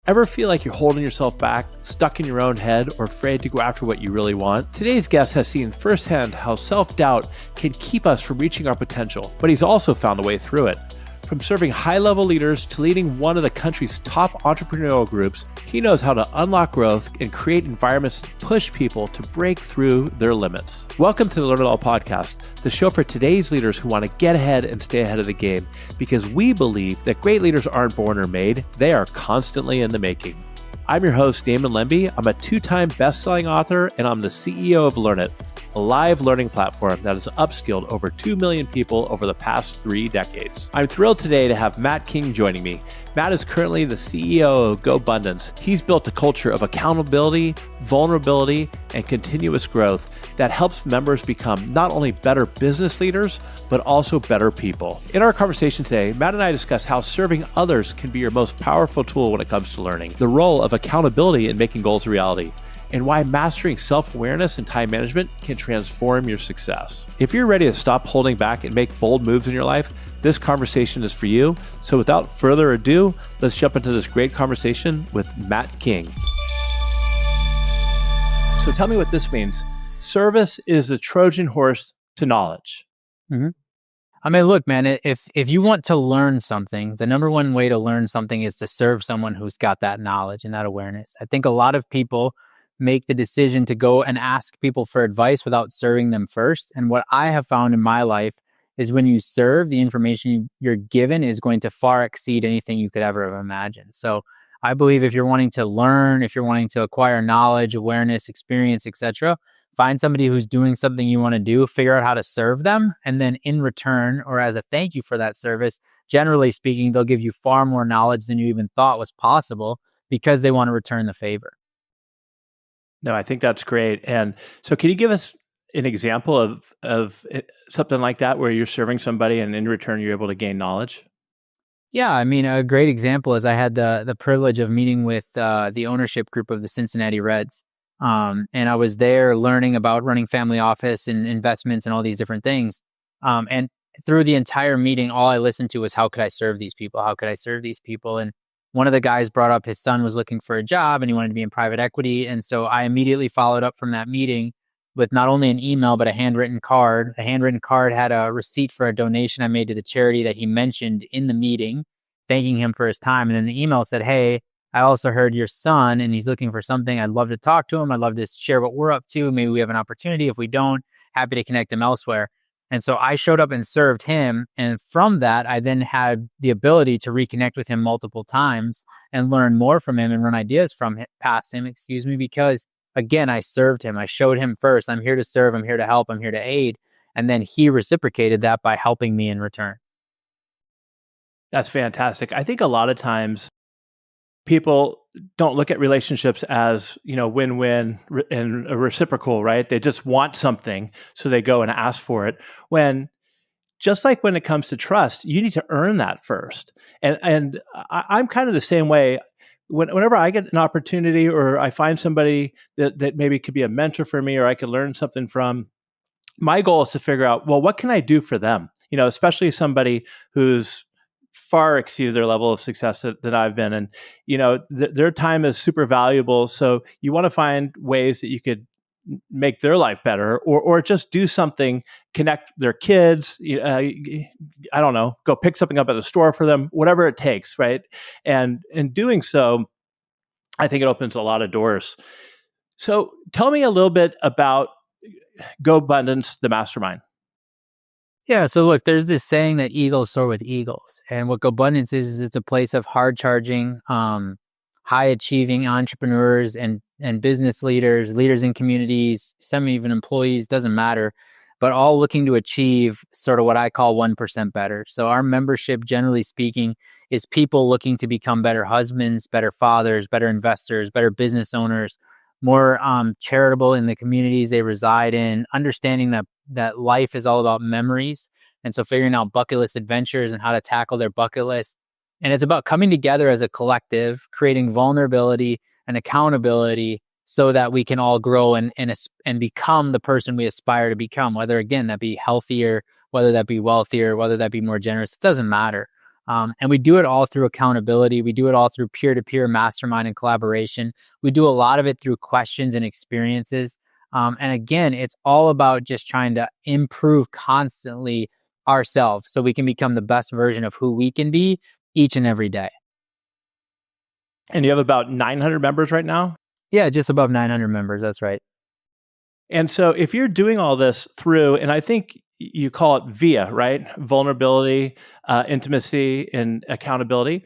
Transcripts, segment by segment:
Ever feel like you're holding yourself back, stuck in your own head, or afraid to go after what you really want? Today's guest has seen firsthand how self-doubt can keep us from reaching our potential, but he's also found a way through it. From serving high-level leaders to leading one of the country's top entrepreneurial groups, he knows how to unlock growth and create environments to push people to break through their limits. Welcome to the Learnit podcast, the show for today's leaders who want to get ahead and stay ahead of the game, because we believe that great leaders aren't born or made, they are constantly in the making. I'm your host, Damon Lembi. I'm a two-time best-selling author, and I'm the CEO of Learnit, a live learning platform that has upskilled over 2 million people over the past 3 decades. I'm thrilled today to have Matt King joining me. Matt is currently the CEO of GoBundance. He's built a culture of accountability, vulnerability, and continuous growth that helps members become not only better business leaders, but also better people. In our conversation today, Matt and I discuss how serving others can be your most powerful tool when it comes to learning, the role of accountability in making goals a reality, and why mastering self-awareness and time management can transform your success. If you're ready to stop holding back and make bold moves in your life, this conversation is for you. So without further ado, let's jump into this great conversation with Matt King. So tell me what this means. Service is the Trojan Horse to knowledge. Mm-hmm. I mean, look, man, if you want to learn something, the number one way to learn something is to serve someone who's got that knowledge and that awareness. I think a lot of people make the decision to go and ask people for advice without serving them first. And what I have found in my life is when you serve, the information you're given is going to far exceed anything you could ever have imagined. So I believe if you're wanting to learn, if you're wanting to acquire knowledge, awareness, experience, etc., find somebody who's doing something you want to do, figure out how to serve them, and then in return, or as a thank you for that service, generally speaking, they'll give you far more knowledge than you even thought was possible because they want to return the favor. No, I think that's great. And so can you give us an example of something like that where you're serving somebody and in return you're able to gain knowledge? Yeah, I mean, a great example is I had the privilege of meeting with the ownership group of the Cincinnati Reds. And I was there learning about running family office and investments and all these different things. And through the entire meeting, all I listened to was, how could I serve these people? How could I serve these people? And one of the guys brought up his son was looking for a job and he wanted to be in private equity. And so I immediately followed up from that meeting with not only an email, but a handwritten card. The handwritten card had a receipt for a donation I made to the charity that he mentioned in the meeting, thanking him for his time. And then the email said, hey, I also heard your son and he's looking for something. I'd love to talk to him. I'd love to share what we're up to. Maybe we have an opportunity. If we don't, happy to connect him elsewhere. And so I showed up and served him. And from that, I then had the ability to reconnect with him multiple times and learn more from him and run ideas from past him, because again, I served him. I showed him first, I'm here to serve, I'm here to help, I'm here to aid. And then he reciprocated that by helping me in return. That's fantastic. I think a lot of times people don't look at relationships as, win-win and a reciprocal, right? They just want something, so they go and ask for it. When, just like when it comes to trust, you need to earn that first. And I'm kind of the same way. Whenever I get an opportunity or I find somebody that maybe could be a mentor for me or I could learn something from, my goal is to figure out, well, what can I do for them? Especially somebody who's far exceeded their level of success that I've been. And, their time is super valuable. So you want to find ways that you could make their life better or just do something, connect their kids, I don't know, go pick something up at the store for them, whatever it takes, right? And in doing so, I think it opens a lot of doors. So tell me a little bit about GoBundance, the mastermind. Yeah, so look, there's this saying that eagles soar with eagles. And what GoBundance is it's a place of hard-charging, high-achieving entrepreneurs and business leaders in communities, some even employees, doesn't matter, but all looking to achieve sort of what I call 1% better. So our membership, generally speaking, is people looking to become better husbands, better fathers, better investors, better business owners, more charitable in the communities they reside in, understanding that life is all about memories. And so figuring out bucket list adventures and how to tackle their bucket list. And it's about coming together as a collective, creating vulnerability and accountability so that we can all grow and become the person we aspire to become, whether, again, that be healthier, whether that be wealthier, whether that be more generous, it doesn't matter. And we do it all through accountability. We do it all through peer-to-peer mastermind and collaboration. We do a lot of it through questions and experiences. And again, it's all about just trying to improve constantly ourselves so we can become the best version of who we can be each and every day. And you have about 900 members right now? Yeah, just above 900 members. That's right. And so if you're doing all this through, and I think you call it VIA, right? Vulnerability, intimacy, and accountability.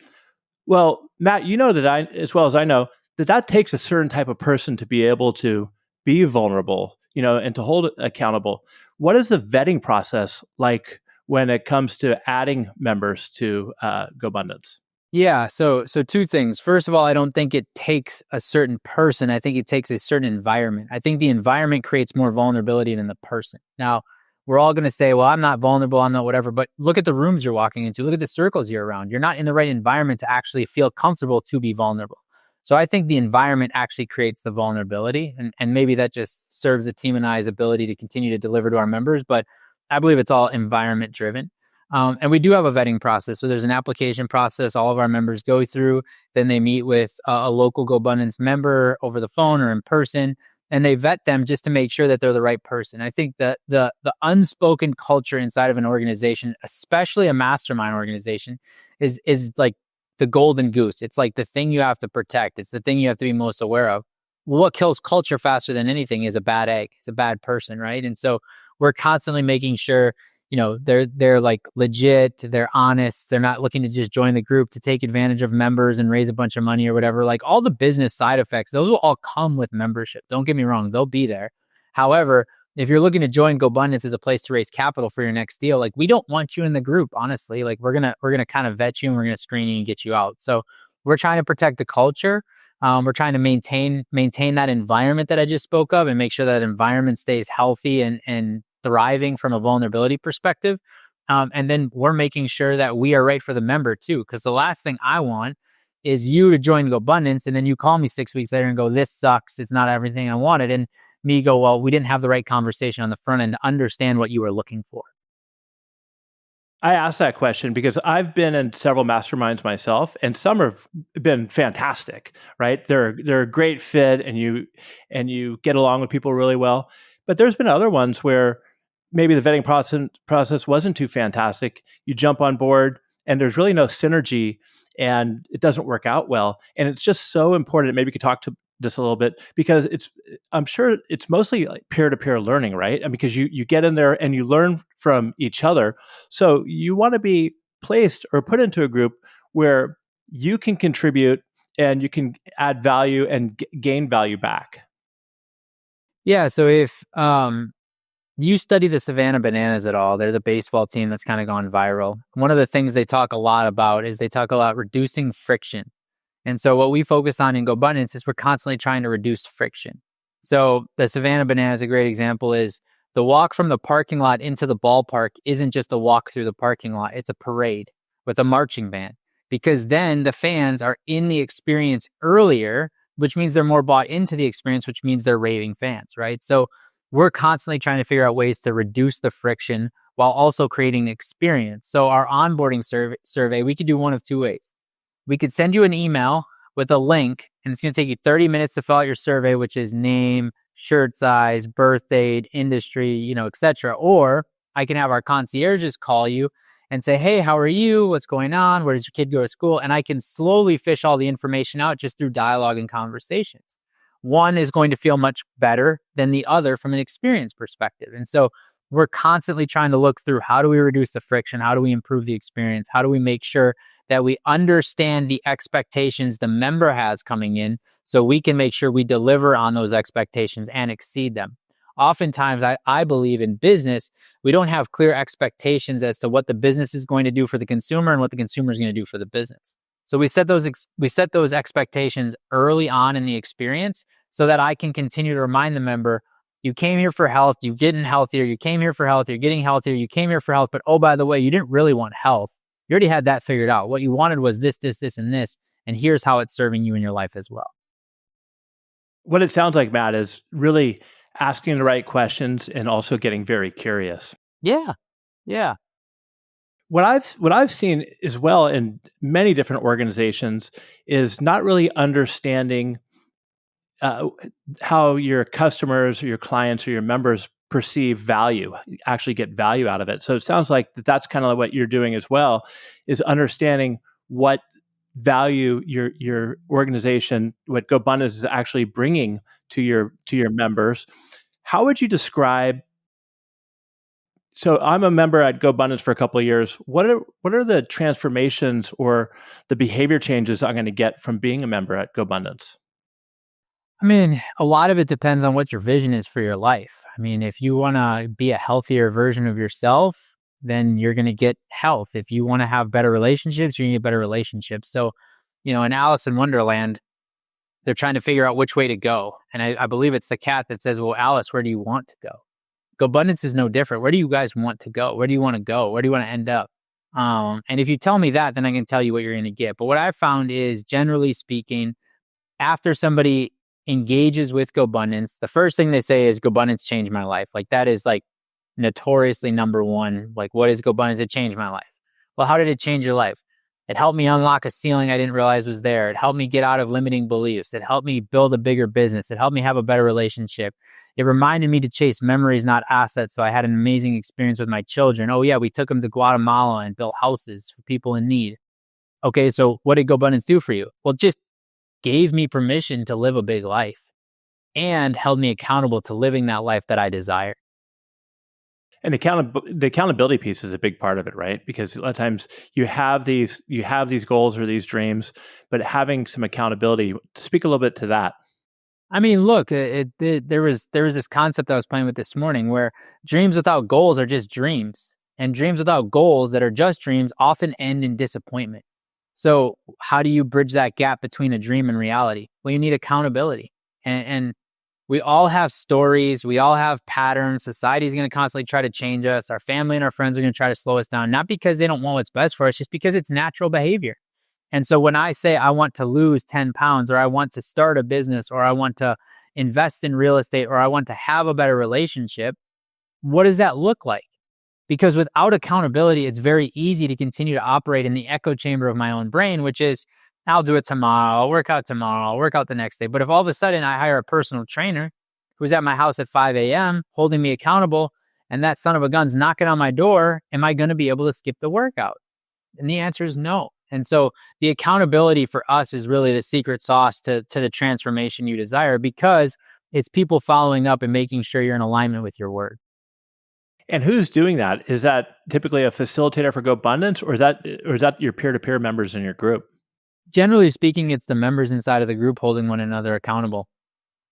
Well, Matt, you know that as well as I know, that takes a certain type of person to be able to be vulnerable, and to hold it accountable. What is the vetting process like when it comes to adding members to GoBundance? Yeah, so two things. First of all, I don't think it takes a certain person. I think it takes a certain environment. I think the environment creates more vulnerability than the person. Now, we're all going to say, well, I'm not vulnerable, I'm not whatever, but look at the rooms you're walking into, look at the circles you're around. You're not in the right environment to actually feel comfortable to be vulnerable. So I think the environment actually creates the vulnerability, and maybe that just serves the team and I's ability to continue to deliver to our members, but I believe it's all environment driven. And we do have a vetting process. So there's an application process all of our members go through. Then they meet with a local GoBundance member over the phone or in person, and they vet them just to make sure that they're the right person. I think that the unspoken culture inside of an organization, especially a mastermind organization, is like the golden goose. It's like the thing you have to protect. It's the thing you have to be most aware of. What kills culture faster than anything is a bad egg. It's a bad person, right? And so we're constantly making sure they're like legit, they're honest, they're not looking to just join the group to take advantage of members and raise a bunch of money or whatever. Like all the business side effects, those will all come with membership. Don't get me wrong, they'll be there. However, if you're looking to join GoBundance as a place to raise capital for your next deal, like we don't want you in the group, honestly. Like we're gonna kind of vet you and we're gonna screen you and get you out. So we're trying to protect the culture. We're trying to maintain that environment that I just spoke of and make sure that environment stays healthy and thriving from a vulnerability perspective. And then we're making sure that we are right for the member too. Because the last thing I want is you to join GoBundance and then you call me 6 weeks later and go, this sucks. It's not everything I wanted. And me go, well, we didn't have the right conversation on the front end to understand what you were looking for. I asked that question because I've been in several masterminds myself, and some have been fantastic, right? They're a great fit, and you get along with people really well. But there's been other ones where maybe the vetting process wasn't too fantastic. You jump on board, and there's really no synergy, and it doesn't work out well. And it's just so important. Maybe you could talk to this a little bit because I'm sure it's mostly like peer-to-peer learning, right? And because you get in there and you learn from each other. So you want to be placed or put into a group where you can contribute and you can add value and gain value back. Yeah. So if you study the Savannah Bananas at all, they're the baseball team that's kind of gone viral. One of the things they talk a lot about is they talk about reducing friction. And so what we focus on in GoBundance is we're constantly trying to reduce friction. So the Savannah Banana is a great example is the walk from the parking lot into the ballpark isn't just a walk through the parking lot. It's a parade with a marching band because then the fans are in the experience earlier, which means they're more bought into the experience, which means they're raving fans, right? So we're constantly trying to figure out ways to reduce the friction while also creating the experience. So our onboarding survey, we could do one of two ways. We could send you an email with a link, and it's going to take you 30 minutes to fill out your survey, which is name, shirt size, birth date, industry, etc. Or I can have our concierges call you and say, hey, how are you? What's going on? Where does your kid go to school? And I can slowly fish all the information out just through dialogue and conversations. One is going to feel much better than the other from an experience perspective. And so we're constantly trying to look through how do we reduce the friction? How do we improve the experience? How do we make sure that we understand the expectations the member has coming in so we can make sure we deliver on those expectations and exceed them. Oftentimes, I believe in business, we don't have clear expectations as to what the business is going to do for the consumer and what the consumer is going to do for the business. So we set those expectations early on in the experience so that I can continue to remind the member, you came here for health, you're getting healthier, you came here for health, you're getting healthier, you came here for health, but oh, by the way, you didn't really want health. You already had that figured out. What you wanted was this, and this, and here's how it's serving you in your life as well. What it sounds like, Matt, is really asking the right questions and also getting very curious. Yeah. what I've seen as well in many different organizations is not really understanding uh, how your customers or your clients or your members perceive value, actually get value out of it. So it sounds like that's kind of what you're doing as well, is understanding what value your organization, what GoBundance is actually bringing to your members. How would you describe? So I'm a member at GoBundance for a couple of years. What are the transformations or the behavior changes I'm going to get from being a member at GoBundance? I mean, a lot of it depends on what your vision is for your life. I mean, if you want to be a healthier version of yourself, then you're going to get health. If you want to have better relationships, you're going to get better relationships. So, in Alice in Wonderland, they're trying to figure out which way to go. And I believe it's the cat that says, well, Alice, where do you want to go? GoBundance is no different. Where do you guys want to go? Where do you want to go? Where do you want to end up? And if you tell me that, then I can tell you what you're going to get. But what I've found is, generally speaking, after somebody engages with GoBundance, the first thing they say is GoBundance changed my life. Like, that is like notoriously number one. Like, what is GoBundance? It changed my life. Well, how did it change your life? It helped me unlock a ceiling I didn't realize was there. It helped me get out of limiting beliefs. It helped me build a bigger business. It helped me have a better relationship. It reminded me to chase memories, not assets. So I had an amazing experience with my children. Oh yeah, we took them to Guatemala and built houses for people in need. Okay, so what did GoBundance do for you? Well, just gave me permission to live a big life and held me accountable to living that life that I desire. And the accountability piece is a big part of it, right? Because a lot of times you have these goals or these dreams, but having some accountability. Speak a little bit to that. I mean, look, there was this concept I was playing with this morning where dreams without goals are just dreams, and dreams without goals that are just dreams often end in disappointment. So how do you bridge that gap between a dream and reality? Well, you need accountability, and we all have stories, we all have patterns. Society is going to constantly try to change us. Our family and our friends are going to try to slow us down, not because they don't want what's best for us, just because it's natural behavior. And so when I say I want to lose 10 pounds, or I want to start a business, or I want to invest in real estate, or I want to have a better relationship, what does that look like? Because without accountability, it's very easy to continue to operate in the echo chamber of my own brain, which is, I'll do it tomorrow, I'll work out tomorrow, I'll work out the next day. But if all of a sudden I hire a personal trainer who's at my house at 5 a.m. holding me accountable, and that son of a gun's knocking on my door, am I going to be able to skip the workout? And the answer is no. And so the accountability for us is really the secret sauce to the transformation you desire, because it's people following up and making sure you're in alignment with your word. And who's doing that? Is that typically a facilitator for GoBundance, or is that your peer-to-peer members in your group? Generally speaking, it's the members inside of the group holding one another accountable.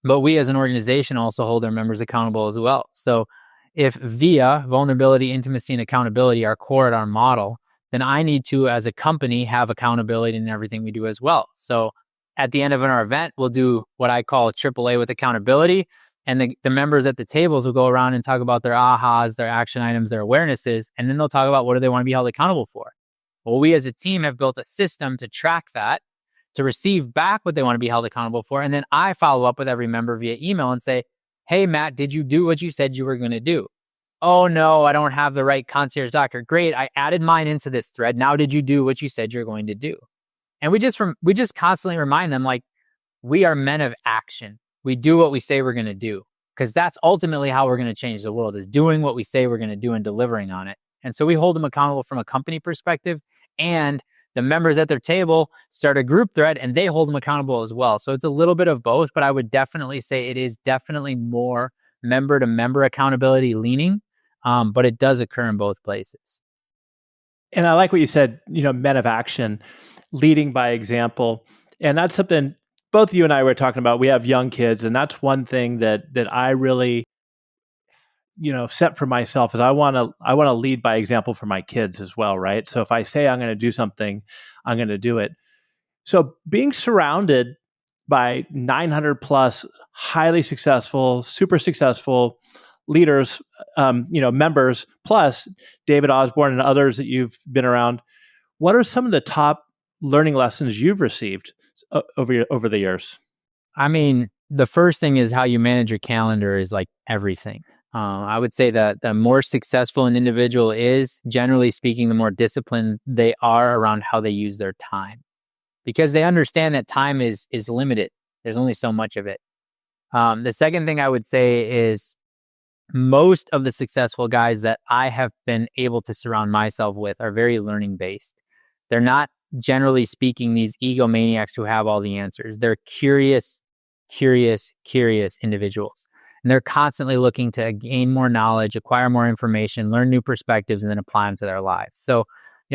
But we as an organization also hold our members accountable as well. So if via vulnerability, intimacy, and accountability are core at our model, then I need to, as a company, have accountability in everything we do as well. So at the end of our event, we'll do what I call AAA with accountability. And the members at the tables will go around and talk about their ahas, their action items, their awarenesses, and then they'll talk about what do they want to be held accountable for. Well, we as a team have built a system to track that, to receive back what they want to be held accountable for. And then I follow up with every member via email and say, hey, Matt, did you do what you said you were going to do? Oh, no, I don't have the right concierge doctor. Great, I added mine into this thread. Now, did you do what you said you're going to do? And we just constantly remind them, like, we are men of action. We do what we say we're going to do, because that's ultimately how we're going to change the world, is doing what we say we're going to do and delivering on it. And so we hold them accountable from a company perspective, and the members at their table start a group thread and they hold them accountable as well. So it's a little bit of both, but I would definitely say it is definitely more member to member accountability leaning, but it does occur in both places. And I like what you said, men of action, leading by example. And that's something both you and I were talking about. We have young kids, and that's one thing that I really, set for myself is I want to lead by example for my kids as well, right? So if I say I'm going to do something, I'm going to do it. So being surrounded by 900 plus highly successful, super successful leaders, members, plus David Osborne and others that you've been around, what are some of the top learning lessons you've received over the years? I mean, the first thing is how you manage your calendar is like everything. I would say that the more successful an individual is, generally speaking, the more disciplined they are around how they use their time, because they understand that time is limited. There's only so much of it. The second thing I would say is most of the successful guys that I have been able to surround myself with are very learning based. They're not, generally speaking, these egomaniacs who have all the answers. They're curious individuals. And they're constantly looking to gain more knowledge, acquire more information, learn new perspectives, and then apply them to their lives. So,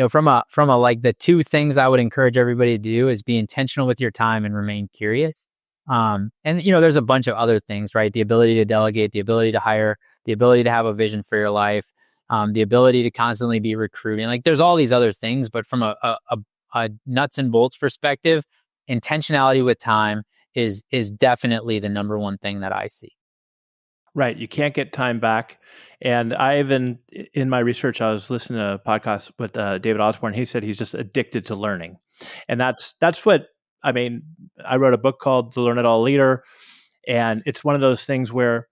from a like, the two things I would encourage everybody to do is be intentional with your time and remain curious. And there's a bunch of other things, right? The ability to delegate, the ability to hire, the ability to have a vision for your life, the ability to constantly be recruiting. Like, there's all these other things, but from a nuts and bolts perspective, intentionality with time is definitely the number one thing that I see. Right. You can't get time back. And in my research, I was listening to a podcast with David Osborne. He said he's just addicted to learning. And that's what, I mean, I wrote a book called The Learnit Leader. And it's one of those things where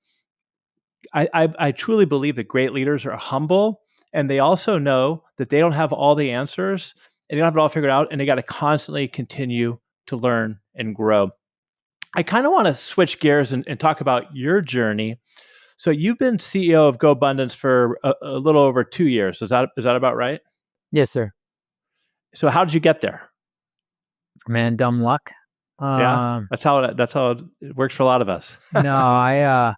I truly believe that great leaders are humble, and they also know that they don't have all the answers and they don't have it all figured out, and they got to constantly continue to learn and grow. I kind of want to switch gears and talk about your journey. So you've been CEO of GoBundance for a little over 2 years. Is that about right? Yes, sir. So how did you get there? Man, dumb luck. Yeah, that's how it works for a lot of us. No, I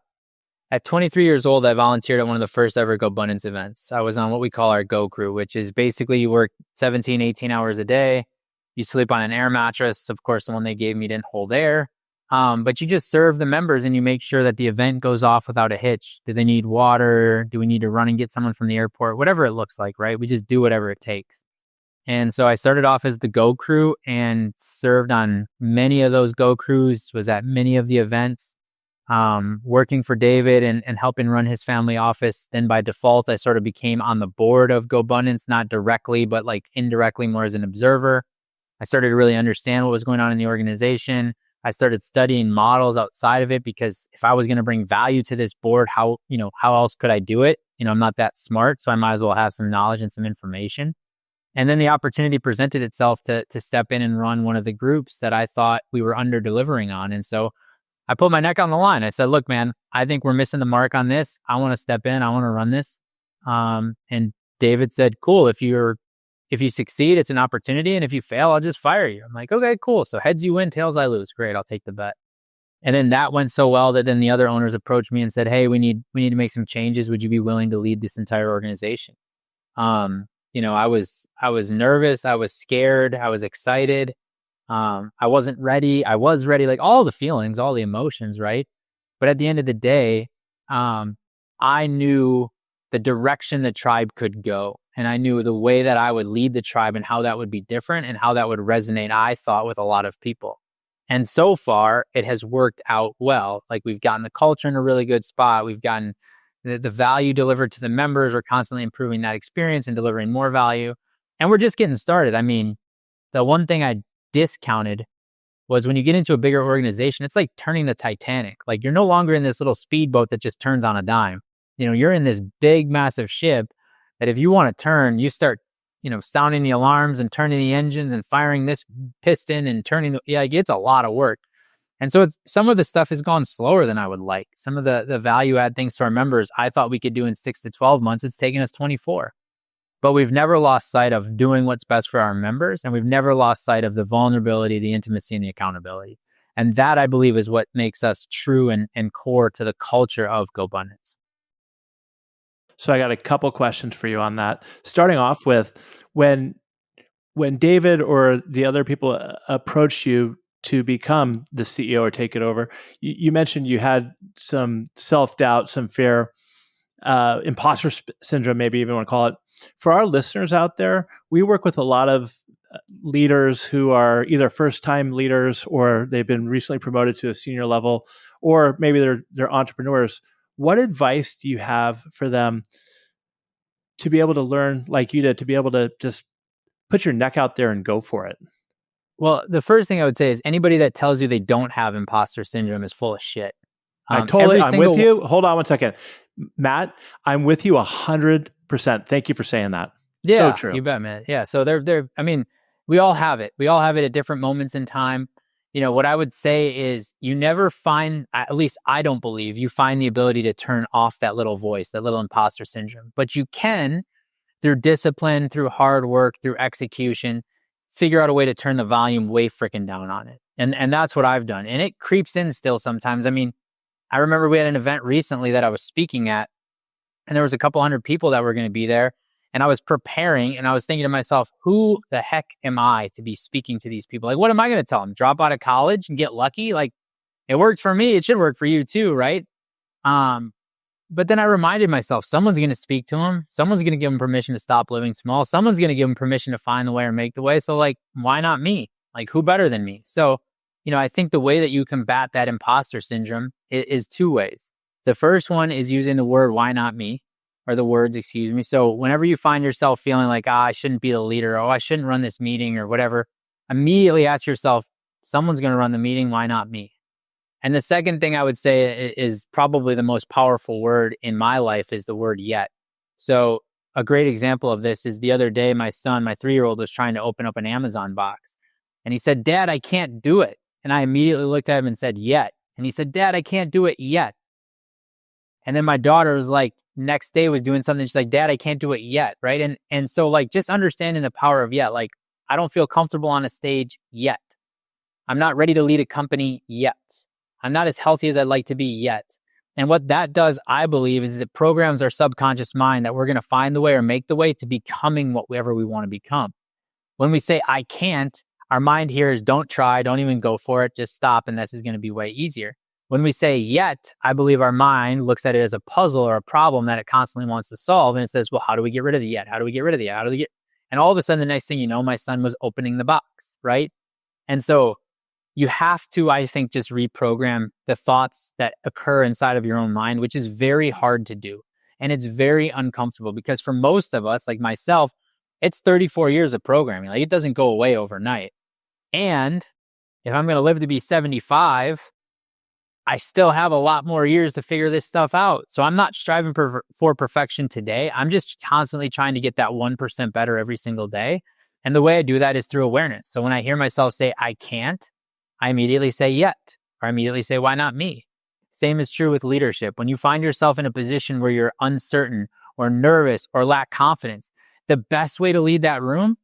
at 23 years old, I volunteered at one of the first ever GoBundance events. I was on what we call our Go Crew, which is basically you work 17, 18 hours a day. You sleep on an air mattress. Of course, the one they gave me didn't hold air. But you just serve the members and you make sure that the event goes off without a hitch. Do they need water? Do we need to run and get someone from the airport? Whatever it looks like, right? We just do whatever it takes. And so I started off as the Go Crew and served on many of those Go Crews, was at many of the events, working for David and helping run his family office. Then by default, I sort of became on the board of GoBundance, not directly, but like indirectly, more as an observer. I started to really understand what was going on in the organization. I started studying models outside of it, because if I was going to bring value to this board, how else could I do it? I'm not that smart, so I might as well have some knowledge and some information. And then the opportunity presented itself to step in and run one of the groups that I thought we were under delivering on. And so I put my neck on the line. I said, look, man, I think we're missing the mark on this. I want to step in. I want to run this. And David said, cool. If you succeed, it's an opportunity. And if you fail, I'll just fire you. I'm like, okay, cool. So heads you win, tails I lose. Great. I'll take the bet. And then that went so well that then the other owners approached me and said, hey, we need to make some changes. Would you be willing to lead this entire organization? I was nervous. I was scared. I was excited. I wasn't ready. I was ready, like all the feelings, all the emotions, right? But at the end of the day, I knew the direction the tribe could go. And I knew the way that I would lead the tribe and how that would be different and how that would resonate, I thought, with a lot of people. And so far, it has worked out well. Like, we've gotten the culture in a really good spot. We've gotten the value delivered to the members. We're constantly improving that experience and delivering more value. And we're just getting started. I mean, the one thing I discounted was when you get into a bigger organization, it's like turning the Titanic. Like, you're no longer in this little speedboat that just turns on a dime. You're in this big, massive ship that if you want to turn, you start, sounding the alarms and turning the engines and firing this piston and turning. It's a lot of work. And so some of the stuff has gone slower than I would like. Some of the value add things to our members, I thought we could do in 6 to 12 months. It's taken us 24. But we've never lost sight of doing what's best for our members. And we've never lost sight of the vulnerability, the intimacy, and the accountability. And that, I believe, is what makes us true and core to the culture of GoBundance. So I got a couple questions for you on that. Starting off with, when David or the other people approached you to become the CEO or take it over, you mentioned you had some self-doubt, some fear, imposter syndrome, maybe even want to call it. For our listeners out there, we work with a lot of leaders who are either first-time leaders or they've been recently promoted to a senior level, or maybe they're entrepreneurs. What advice do you have for them to be able to learn like you did, to be able to just put your neck out there and go for it? Well, the first thing I would say is anybody that tells you they don't have imposter syndrome is full of shit. I'm with you. Hold on one second. Matt, I'm with you 100%. Thank you for saying that. So Yeah, true. you bet, man. Yeah. So I mean, we all have it. We all have it at different moments in time. What I would say is you never find, at least I don't believe you find the ability to turn off that little voice, that little imposter syndrome, but you can through discipline, through hard work, through execution, figure out a way to turn the volume way freaking down on it. And that's what I've done. And it creeps in still sometimes. I mean, I remember we had an event recently that I was speaking at, and there was a couple hundred people that were going to be there. And I was preparing and I was thinking to myself, who the heck am I to be speaking to these people? Like, what am I going to tell them? Drop out of college and get lucky? Like, it works for me. It should work for you too, right? But then I reminded myself, someone's going to speak to them. Someone's going to give them permission to stop living small. Someone's going to give them permission to find the way or make the way. So like, why not me? Like, who better than me? So, I think the way that you combat that imposter syndrome is two ways. The first one is using the word, why not me? Or the words, excuse me. So whenever you find yourself feeling like, I shouldn't be the leader, I shouldn't run this meeting or whatever, immediately ask yourself, someone's going to run the meeting. Why not me? And the second thing I would say is probably the most powerful word in my life is the word yet. So a great example of this is the other day, my son, my 3-year-old, was trying to open up an Amazon box. And he said, Dad, I can't do it. And I immediately looked at him and said, yet. And he said, Dad, I can't do it yet. And then my daughter was like, next day was doing something. She's like, Dad, I can't do it yet. Right. And so like just understanding the power of yet, like I don't feel comfortable on a stage yet. I'm not ready to lead a company yet. I'm not as healthy as I'd like to be yet. And what that does, I believe, is it programs our subconscious mind that we're going to find the way or make the way to becoming whatever we want to become. When we say, I can't, our mind hears, don't try, don't even go for it, just stop, and this is going to be way easier. When we say yet, I believe our mind looks at it as a puzzle or a problem that it constantly wants to solve. And it says, well, how do we get rid of the yet? How do we get rid of the yet? How do we get? And all of a sudden, the next thing you know, my son was opening the box, right? And so you have to, I think, just reprogram the thoughts that occur inside of your own mind, which is very hard to do. And it's very uncomfortable because for most of us, like myself, it's 34 years of programming. Like it doesn't go away overnight. And if I'm going to live to be 75, I still have a lot more years to figure this stuff out. So I'm not striving for perfection today. I'm just constantly trying to get that 1% better every single day. And the way I do that is through awareness. So when I hear myself say, I can't, I immediately say yet, or I immediately say, why not me? Same is true with leadership. When you find yourself in a position where you're uncertain or nervous or lack confidence, the best way to lead that room,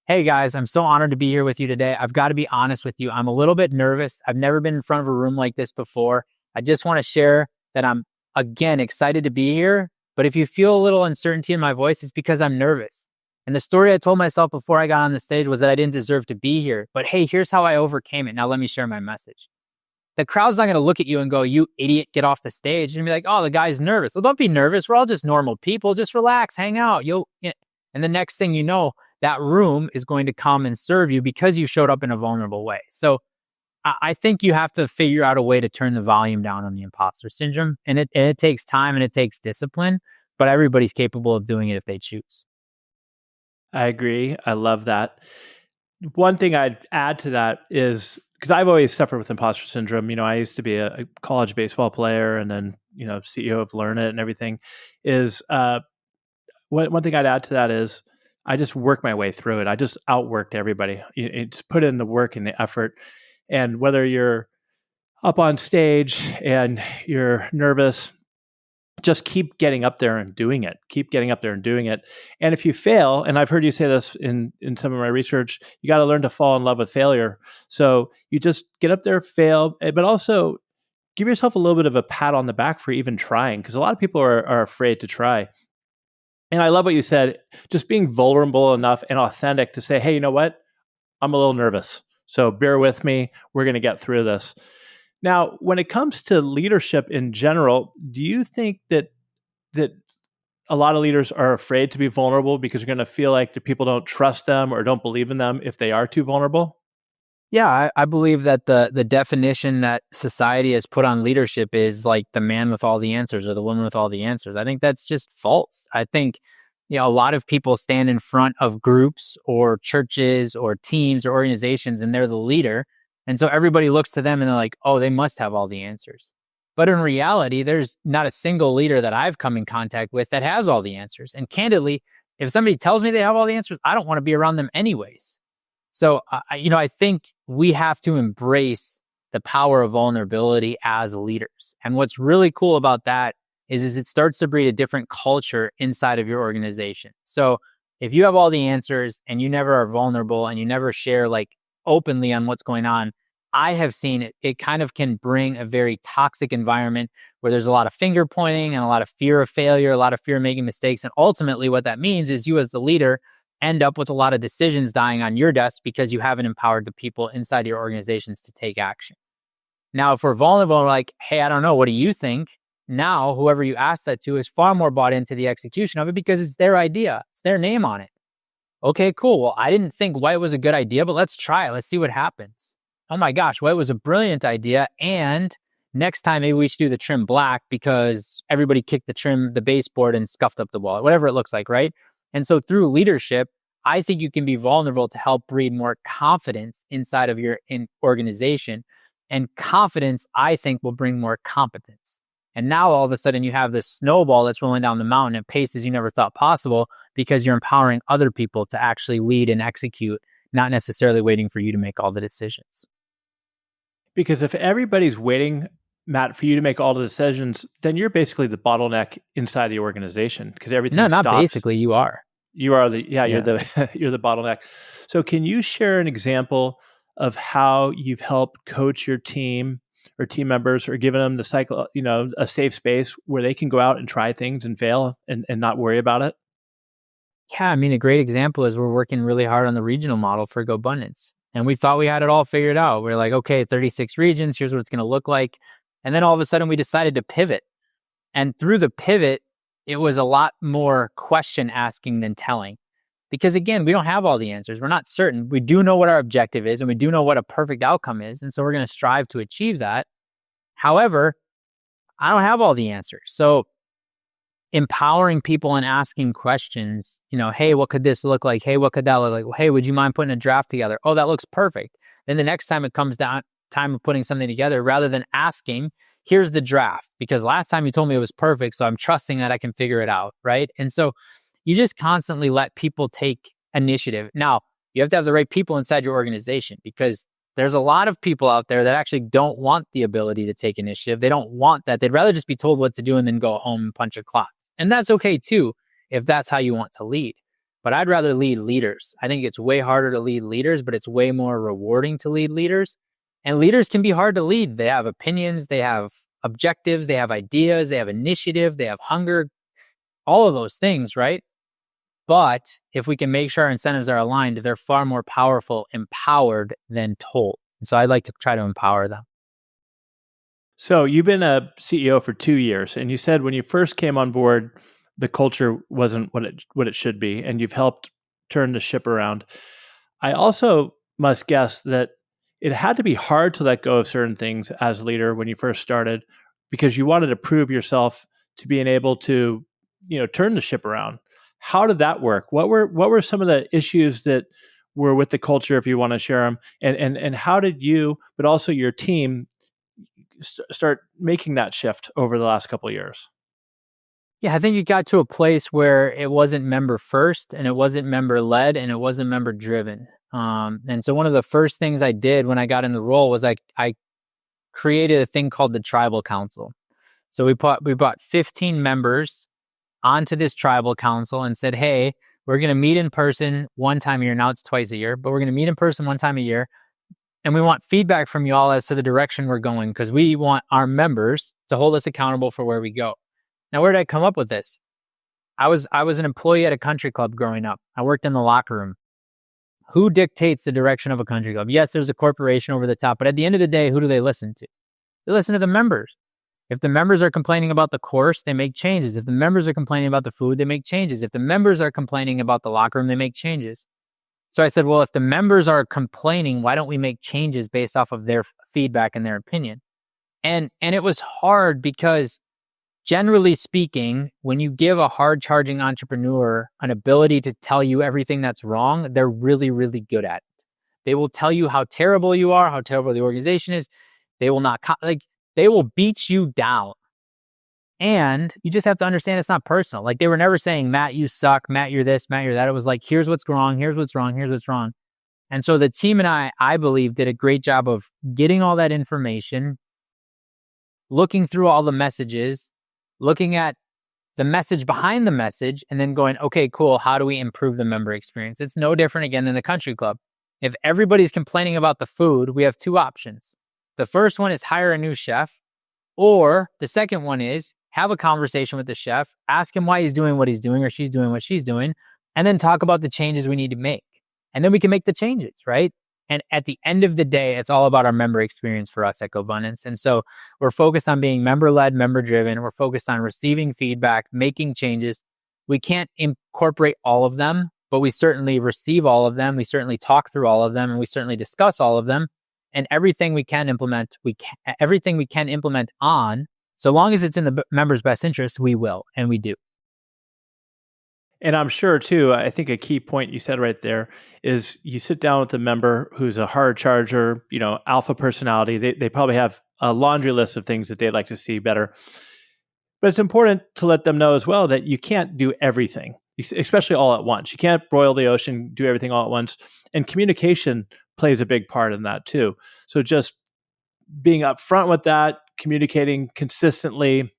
hey guys, I'm so honored to be here with you today. I've got to be honest with you. I'm a little bit nervous. I've never been in front of a room like this before. I just want to share that I'm, again, excited to be here. But if you feel a little uncertainty in my voice, it's because I'm nervous. And the story I told myself before I got on the stage was that I didn't deserve to be here. But hey, here's how I overcame it. Now let me share my message. The crowd's not going to look at you and go, you idiot, get off the stage. And be like, oh, the guy's nervous. Well, don't be nervous. We're all just normal people. Just relax, hang out. And the next thing you know, that room is going to come and serve you because you showed up in a vulnerable way. So I think you have to figure out a way to turn the volume down on the imposter syndrome. And it takes time and it takes discipline, but everybody's capable of doing it if they choose. I agree. I love that. One thing I'd add to that is, because I've always suffered with imposter syndrome. I used to be a college baseball player and then, CEO of Learnit and everything, is one thing I'd add to that is I just work my way through it. I just outworked everybody. You just put in the work and the effort. And whether you're up on stage and you're nervous, just keep getting up there and doing it. Keep getting up there and doing it. And if you fail, and I've heard you say this in some of my research, you got to learn to fall in love with failure. So you just get up there, fail, but also give yourself a little bit of a pat on the back for even trying, because a lot of people are afraid to try. And I love what you said, just being vulnerable enough and authentic to say, hey, you know what? I'm a little nervous. So bear with me. We're going to get through this. Now, when it comes to leadership in general, do you think that a lot of leaders are afraid to be vulnerable because they're going to feel like the people don't trust them or don't believe in them if they are too vulnerable? Yeah, I believe that the definition that society has put on leadership is like the man with all the answers or the woman with all the answers. I think that's just false. I think, a lot of people stand in front of groups or churches or teams or organizations and they're the leader. And so everybody looks to them and they're like, oh, they must have all the answers. But in reality, there's not a single leader that I've come in contact with that has all the answers. And candidly, if somebody tells me they have all the answers, I don't want to be around them anyways. So, I think we have to embrace the power of vulnerability as leaders. And what's really cool about that is it starts to breed a different culture inside of your organization. So if you have all the answers and you never are vulnerable and you never share like openly on what's going on, I have seen it kind of can bring a very toxic environment where there's a lot of finger pointing and a lot of fear of failure, a lot of fear of making mistakes. And ultimately what that means is you as the leader end up with a lot of decisions dying on your desk because you haven't empowered the people inside your organizations to take action. Now, if we're vulnerable, like, hey, I don't know, what do you think? Now, whoever you ask that to is far more bought into the execution of it because it's their idea. It's their name on it. Okay, cool. Well, I didn't think white was a good idea, but let's try it. Let's see what happens. Oh my gosh, white was a brilliant idea. And next time, maybe we should do the trim black because everybody kicked the baseboard and scuffed up the wall, whatever it looks like, right? And so through leadership, I think you can be vulnerable to help breed more confidence inside of your organization. And confidence, I think, will bring more competence. And now all of a sudden you have this snowball that's rolling down the mountain at paces you never thought possible because you're empowering other people to actually lead and execute, not necessarily waiting for you to make all the decisions. Because if everybody's waiting, Matt, for you to make all the decisions, then you're basically the bottleneck inside the organization because everything No, not stops. basically, you are. You are you're the bottleneck. So can you share an example of how you've helped coach your team or team members or given them the cycle, a safe space where they can go out and try things and fail and not worry about it? Yeah, I mean, a great example is we're working really hard on the regional model for GoBundance. And we thought we had it all figured out. We're like, okay, 36 regions, here's what it's going to look like. And then all of a sudden we decided to pivot. And through the pivot, it was a lot more question asking than telling. Because again, we don't have all the answers. We're not certain. We do know what our objective is and we do know what a perfect outcome is. And so we're going to strive to achieve that. However, I don't have all the answers. So empowering people and asking questions, hey, what could this look like? Hey, what could that look like? Well, hey, would you mind putting a draft together? Oh, that looks perfect. Then the next time it comes down time of putting something together, rather than asking, here's the draft, because last time you told me it was perfect, so I'm trusting that I can figure it out, right? And so you just constantly let people take initiative. Now, you have to have the right people inside your organization because there's a lot of people out there that actually don't want the ability to take initiative. They don't want that. They'd rather just be told what to do and then go home and punch a clock. And that's okay too, if that's how you want to lead. But I'd rather lead leaders. I think it's way harder to lead leaders, but it's way more rewarding to lead leaders. And leaders can be hard to lead. They have opinions, they have objectives, they have ideas, they have initiative, they have hunger, all of those things, right? But if we can make sure our incentives are aligned, they're far more powerful, empowered than told. And so I'd like to try to empower them. So you've been a CEO for 2 years, and you said when you first came on board, the culture wasn't what it should be, and you've helped turn the ship around. I also must guess that it had to be hard to let go of certain things as a leader when you first started, because you wanted to prove yourself to being able to, turn the ship around. How did that work? What were some of the issues that were with the culture, if you want to share them, and how did you, but also your team, start making that shift over the last couple of years? Yeah, I think it got to a place where it wasn't member first and it wasn't member led and it wasn't member driven. And so one of the first things I did when I got in the role was I created a thing called the Tribal Council. So we brought 15 members onto this Tribal Council and said, hey, we're going to meet in person one time a year. Now it's twice a year, but we're going to meet in person one time a year. And we want feedback from you all as to the direction we're going because we want our members to hold us accountable for where we go. Now, where did I come up with this? I was an employee at a country club growing up. I worked in the locker room. Who dictates the direction of a country club? Yes, there's a corporation over the top, but at the end of the day, who do they listen to? They listen to the members. If the members are complaining about the course, they make changes. If the members are complaining about the food, they make changes. If the members are complaining about the locker room, they make changes. So I said, well, if the members are complaining, why don't we make changes based off of their feedback and their opinion? And it was hard because generally speaking, when you give a hard charging entrepreneur an ability to tell you everything that's wrong, they're really, really good at it. They will tell you how terrible you are, how terrible the organization is. They will not, They will beat you down. And you just have to understand it's not personal. Like, they were never saying, Matt, you suck. Matt, you're this. Matt, you're that. It was like, here's what's wrong. Here's what's wrong. Here's what's wrong. And so the team and I believe, did a great job of getting all that information, looking through all the messages, looking at the message behind the message, and then going, okay, cool. How do we improve the member experience? It's no different again than the country club. If everybody's complaining about the food, we have two options. The first one is hire a new chef, or the second one is have a conversation with the chef, ask him why he's doing what he's doing or she's doing what she's doing, and then talk about the changes we need to make. And then we can make the changes, right? And at the end of the day, it's all about our member experience for us at GoBundance. And so we're focused on being member-led, member-driven. We're focused on receiving feedback, making changes. We can't incorporate all of them, but we certainly receive all of them. We certainly talk through all of them, and we certainly discuss all of them. And everything we can implement, everything we can implement on, so long as it's in the member's best interest, we will, and we do. And I'm sure too, I think a key point you said right there is you sit down with a member who's a hard charger, alpha personality. They probably have a laundry list of things that they'd like to see better. But it's important to let them know as well that you can't do everything, especially all at once. You can't broil the ocean, do everything all at once. And communication plays a big part in that too. So just being upfront with that, communicating consistently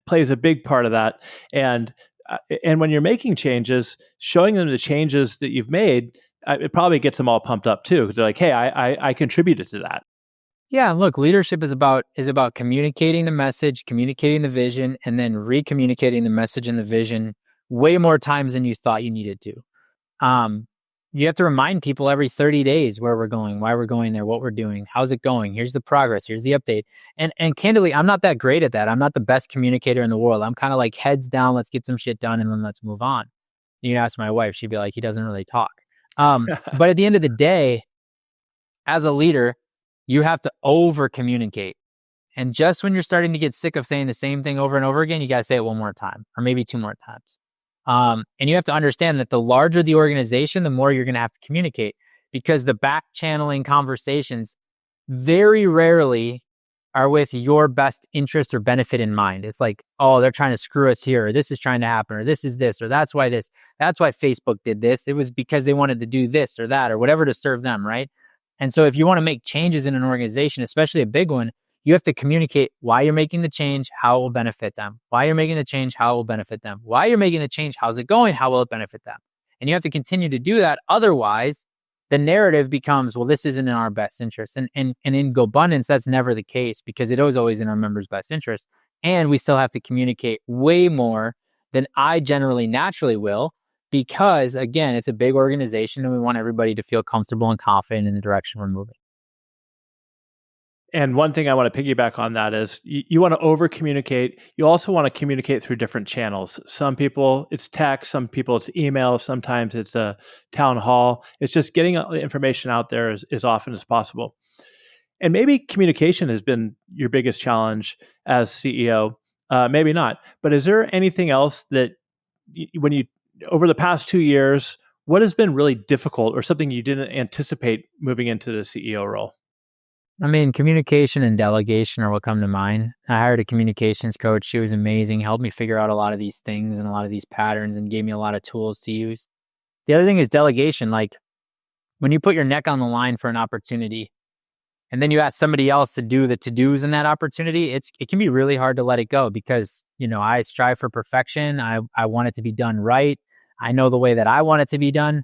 plays a big part of that. And when you're making changes, showing them the changes that you've made, it probably gets them all pumped up too. Because they're like, hey, I contributed to that. Yeah, look, leadership is about communicating the message, communicating the vision, and then re-communicating the message and the vision way more times than you thought you needed to. You have to remind people every 30 days where we're going, why we're going there, what we're doing, how's it going, here's the progress, here's the update. And candidly, I'm not that great at that. I'm not the best communicator in the world. I'm kind of like, heads down, let's get some shit done, and then let's move on. You can ask my wife, she'd be like, he doesn't really talk. But at the end of the day, as a leader, you have to over communicate. And just when you're starting to get sick of saying the same thing over and over again, you got to say it one more time, or maybe two more times. And you have to understand that the larger the organization, the more you're going to have to communicate, because the back channeling conversations very rarely are with your best interest or benefit in mind. It's like, oh, they're trying to screw us here, or this is trying to happen, or this is this, or that's why Facebook did this. It was because they wanted to do this or that or whatever to serve them, right? And so if you want to make changes in an organization, especially a big one, you have to communicate why you're making the change, how it will benefit them. Why you're making the change, how it will benefit them. Why you're making the change, how's it going, how will it benefit them? And you have to continue to do that. Otherwise, the narrative becomes, well, this isn't in our best interest. And in GoBundance, that's never the case, because it is always in our members' best interest. And we still have to communicate way more than I generally naturally will, because again, it's a big organization and we want everybody to feel comfortable and confident in the direction we're moving. And one thing I want to piggyback on that is you want to over communicate. You also want to communicate through different channels. Some people it's text, some people it's email, sometimes it's a town hall. It's just getting the information out there as often as possible. And maybe communication has been your biggest challenge as CEO. Maybe not. But is there anything else that when you over the past 2 years, what has been really difficult or something you didn't anticipate moving into the CEO role? I mean, communication and delegation are what come to mind. I hired a communications coach. She was amazing, helped me figure out a lot of these things and a lot of these patterns and gave me a lot of tools to use. The other thing is delegation. Like, when you put your neck on the line for an opportunity and then you ask somebody else to do the to-dos in that opportunity, it can be really hard to let it go, because, I strive for perfection. I want it to be done right. I know the way that I want it to be done.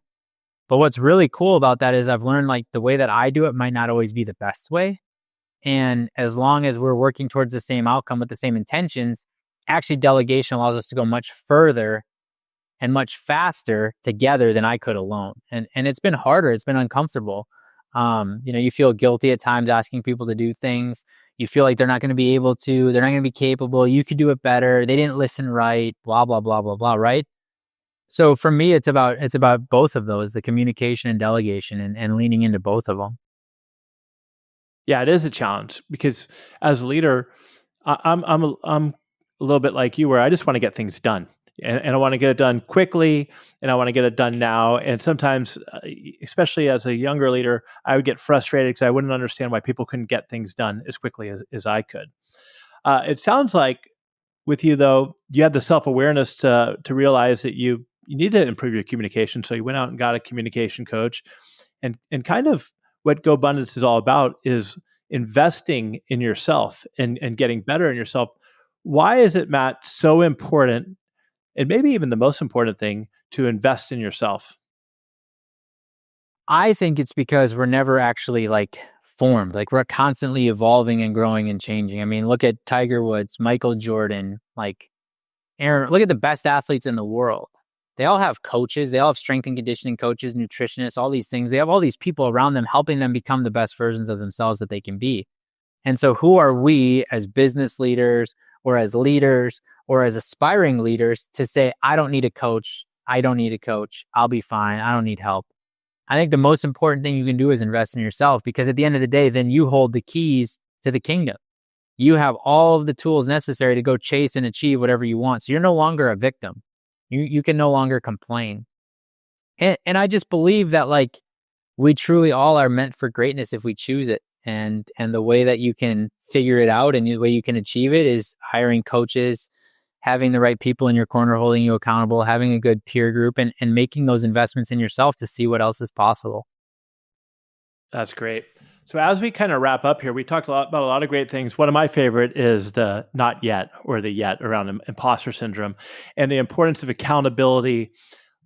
But what's really cool about that is I've learned, like, the way that I do it might not always be the best way. And as long as we're working towards the same outcome with the same intentions, actually delegation allows us to go much further and much faster together than I could alone. And it's been harder. It's been uncomfortable. You feel guilty at times asking people to do things. You feel like they're not going to be able to, they're not going to be capable. You could do it better. They didn't listen right, blah, blah, blah, blah, blah, right? So for me, it's about both of those, the communication and delegation, and leaning into both of them. Yeah, it is a challenge, because as a leader, I'm a little bit like you, where I just want to get things done. and I want to get it done quickly, and I want to get it done now. And sometimes, especially as a younger leader, I would get frustrated because I wouldn't understand why people couldn't get things done as quickly as I could. It sounds like with you though, you had the self-awareness to realize that you need to improve your communication. So you went out and got a communication coach, and kind of what GoBundance is all about is investing in yourself and getting better in yourself. Why is it, Matt, so important, and maybe even the most important thing, to invest in yourself? I think it's because we're never actually like formed. Like we're constantly evolving and growing and changing. I mean, look at Tiger Woods, Michael Jordan, like Aaron, look at the best athletes in the world. They all have coaches. They all have strength and conditioning coaches, nutritionists, all these things. They have all these people around them helping them become the best versions of themselves that they can be. And so who are we as business leaders or as leaders or as aspiring leaders to say, I don't need a coach. I don't need a coach. I'll be fine. I don't need help. I think the most important thing you can do is invest in yourself, because at the end of the day, then you hold the keys to the kingdom. You have all of the tools necessary to go chase and achieve whatever you want. So you're no longer a victim. You can no longer complain. And I just believe that like we truly all are meant for greatness if we choose it. And the way that you can figure it out and the way you can achieve it is hiring coaches, having the right people in your corner holding you accountable, having a good peer group, and making those investments in yourself to see what else is possible. That's great. So as we kind of wrap up here, we talked about a lot of great things. One of my favorite is the not yet, or the yet, around imposter syndrome and the importance of accountability,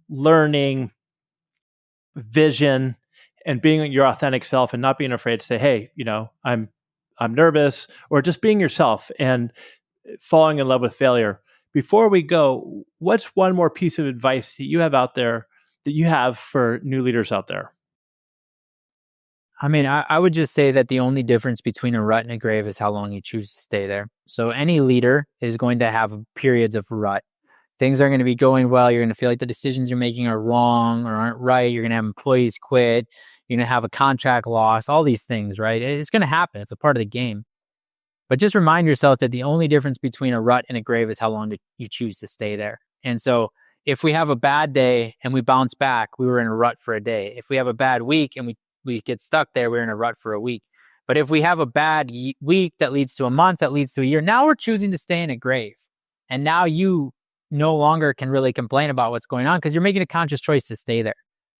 learning, vision, and being your authentic self, and not being afraid to say, hey, I'm nervous, or just being yourself and falling in love with failure. Before we go, what's one more piece of advice that you have out there, that you have for new leaders out there? I mean, I would just say that the only difference between a rut and a grave is how long you choose to stay there. So any leader is going to have periods of rut. Things are going to be going well. You're going to feel like the decisions you're making are wrong or aren't right. You're going to have employees quit. You're going to have a contract loss, all these things, right? It's going to happen. It's a part of the game. But just remind yourself that the only difference between a rut and a grave is how long you choose to stay there. And so if we have a bad day and we bounce back, we were in a rut for a day. If we have a bad week and we get stuck there, we're in a rut for a week. But if we have a bad week that leads to a month, that leads to a year, now we're choosing to stay in a grave. And now you no longer can really complain about what's going on because you're making a conscious choice to stay there.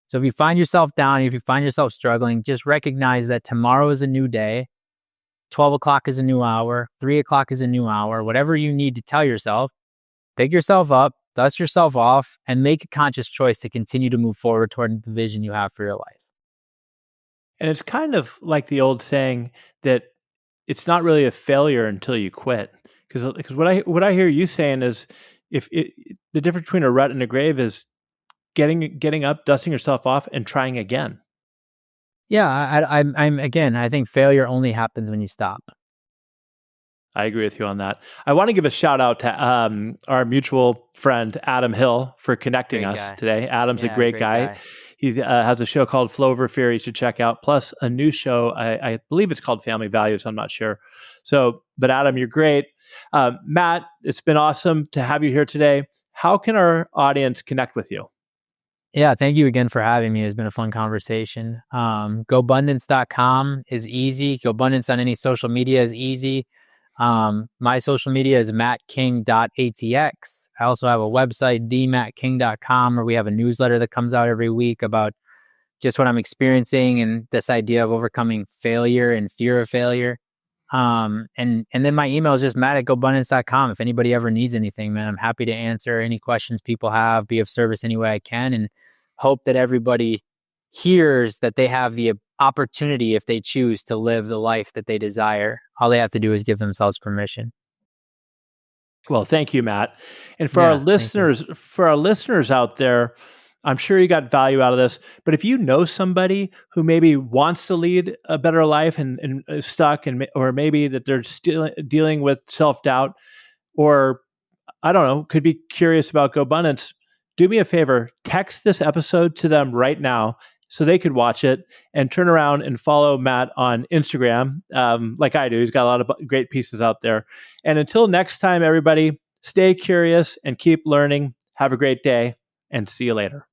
So if you find yourself down, if you find yourself struggling, just recognize that tomorrow is a new day. 12 o'clock is a new hour. 3 o'clock is a new hour. Whatever you need to tell yourself, pick yourself up, dust yourself off, and make a conscious choice to continue to move forward toward the vision you have for your life. And it's kind of like the old saying that it's not really a failure until you quit. Because what I hear you saying is, the difference between a rut and a grave is getting up, dusting yourself off, and trying again. Yeah, I'm again, I think failure only happens when you stop. I agree with you on that. I want to give a shout out to our mutual friend, Adam Hill, for connecting us today. Adam's a great guy. He has a show called Flow Over Fear you should check out, plus a new show. I believe it's called Family Values. I'm not sure. But Adam, you're great. Matt, it's been awesome to have you here today. How can our audience connect with you? Yeah, thank you again for having me. It's been a fun conversation. GoBundance.com is easy. GoBundance on any social media is easy. My social media is mattking.atx. I also have a website, themattking.com, where we have a newsletter that comes out every week about just what I'm experiencing and this idea of overcoming failure and fear of failure. And then my email is just matt@gobundance.com. If anybody ever needs anything, man, I'm happy to answer any questions people have, be of service any way I can, and hope that everybody hears that they have the opportunity, if they choose, to live the life that they desire. All they have to do is give themselves permission. Well, thank you, Matt. And for our listeners out there, I'm sure you got value out of this, but if you know somebody who maybe wants to lead a better life and is stuck, or maybe that they're still dealing with self-doubt, or I don't know, could be curious about GoBundance, do me a favor, text this episode to them right now so they could watch it, and turn around and follow Matt on Instagram, like I do. He's got a lot of great pieces out there. And until next time, everybody, stay curious and keep learning. Have a great day and see you later.